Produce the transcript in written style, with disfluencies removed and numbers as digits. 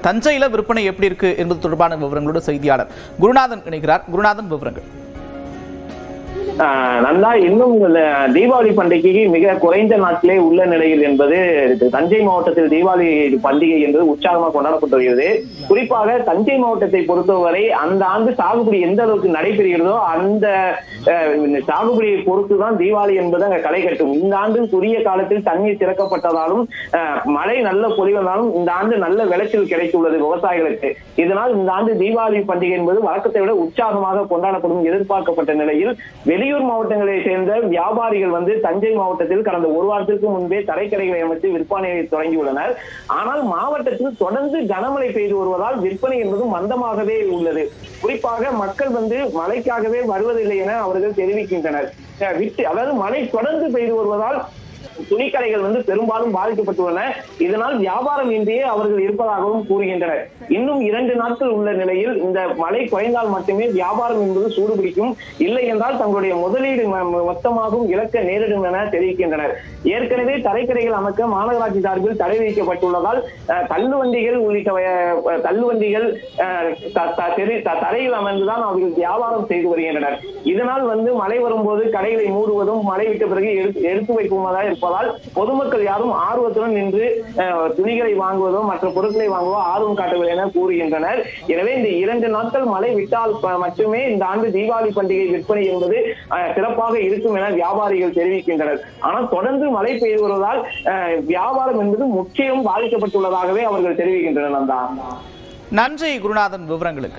தஞ்சையில விற்பனை எப்படி இருக்கு என்பது தொடர்பான விவரங்களோட செய்தியாளர் குருநாதன் இணைகிறார். குருநாதன், விவரங்கள். நல்லா இன்னும் தீபாவளி பண்டிகைக்கு மிக குறைந்த நாட்களே உள்ள நிலையில் என்பது தஞ்சை மாவட்டத்தில் தீபாவளி பண்டிகை என்பது உற்சாகமாக கொண்டாடப்பட்டு வருகிறது. குறிப்பாக தஞ்சை மாவட்டத்தை பொறுத்தவரை அந்த ஆண்டு சாகுபடி எந்த அளவுக்கு நடைபெறுகிறதோ அந்த சாகுபடியை பொறுத்துதான் தீபாவளி என்பது அங்க களை கட்டும். இந்த ஆண்டு குறுகிய காலத்தில் தண்ணீர் திறக்கப்பட்டதாலும் மழை நல்ல பொழிவதாலும் இந்த ஆண்டு நல்ல விளைச்சல் கிடைத்துள்ளது விவசாயிகளுக்கு. இதனால் இந்த ஆண்டு தீபாவளி பண்டிகை என்பது வழக்கத்தை விட உற்சாகமாக கொண்டாடப்படும் எதிர்பார்க்கப்பட்ட நிலையில் வெளியூர் மாவட்டங்களை சேர்ந்த வியாபாரிகள் தஞ்சை மாவட்டத்தில் கடந்த ஒரு வாரத்திற்கு முன்பே தரைக்கடைகளை அமைத்து விற்பனையை தொடங்கியுள்ளனர். ஆனால் மாவட்டத்தில் தொடர்ந்து கனமழை பெய்து வருவதால் விற்பனை என்பது மந்தமாகவே உள்ளது. குறிப்பாக மக்கள் மழைக்காகவே வருவதில்லை என அவர்கள் தெரிவிக்கின்றனர். அதாவது மழை தொடர்ந்து பெய்து வருவதால் துணிக்கடைகள் பெரும்பாலும் பாதிக்கப்பட்டுள்ளன. இதனால் வியாபாரம் இன்றியே அவர்கள் இருப்பதாகவும் கூறுகின்றனர். இன்னும் 2 நாட்கள் உள்ள நிலையில் இந்த மழை குறைந்தால் மட்டுமே வியாபாரம் என்பது சூடுபிடிக்கும், இல்லை என்றால் தங்களுடைய முதலீடு மொத்தமாகவும் இழக்க நேரிடும் என தெரிவிக்கின்றனர். ஏற்கனவே தரைக்கடைகள் அமைக்க மாநகராட்சி சார்பில் தடை விதிக்கப்பட்டுள்ளதால் தள்ளுவண்டிகள் உள்ளிட்ட தள்ளுவண்டிகள் தரையில் அமர்ந்துதான் அவர்கள் வியாபாரம் செய்து வருகின்றனர். இதனால் மழை வரும்போது கடைகளை மூடுவதும் மழை விட்ட பிறகு எடுத்து வைப்பதாக இருப்பதால் பொதுமக்கள் யாரும் ஆர்வத்துடன் நின்று துணிகளை வாங்குவதோ மற்ற பொருட்களை வாங்குவதோ ஆர்வம் காட்டவில்லை என கூறுகின்றனர். எனவே இந்த 2 நாட்கள் மழை விட்டால் மட்டுமே இந்த ஆண்டு தீபாவளி பண்டிகை விற்பனை என்பது சிறப்பாக இருக்கும் என வியாபாரிகள் தெரிவிக்கின்றனர். ஆனால் தொடர்ந்து மழை பெய்து வருவதால் வியாபாரம் என்பது முற்றிலும் பாதிக்கப்பட்டுள்ளதாகவே அவர்கள் தெரிவிக்கின்றனர். நன்றி குருநாதன், விவரங்களுக்கு.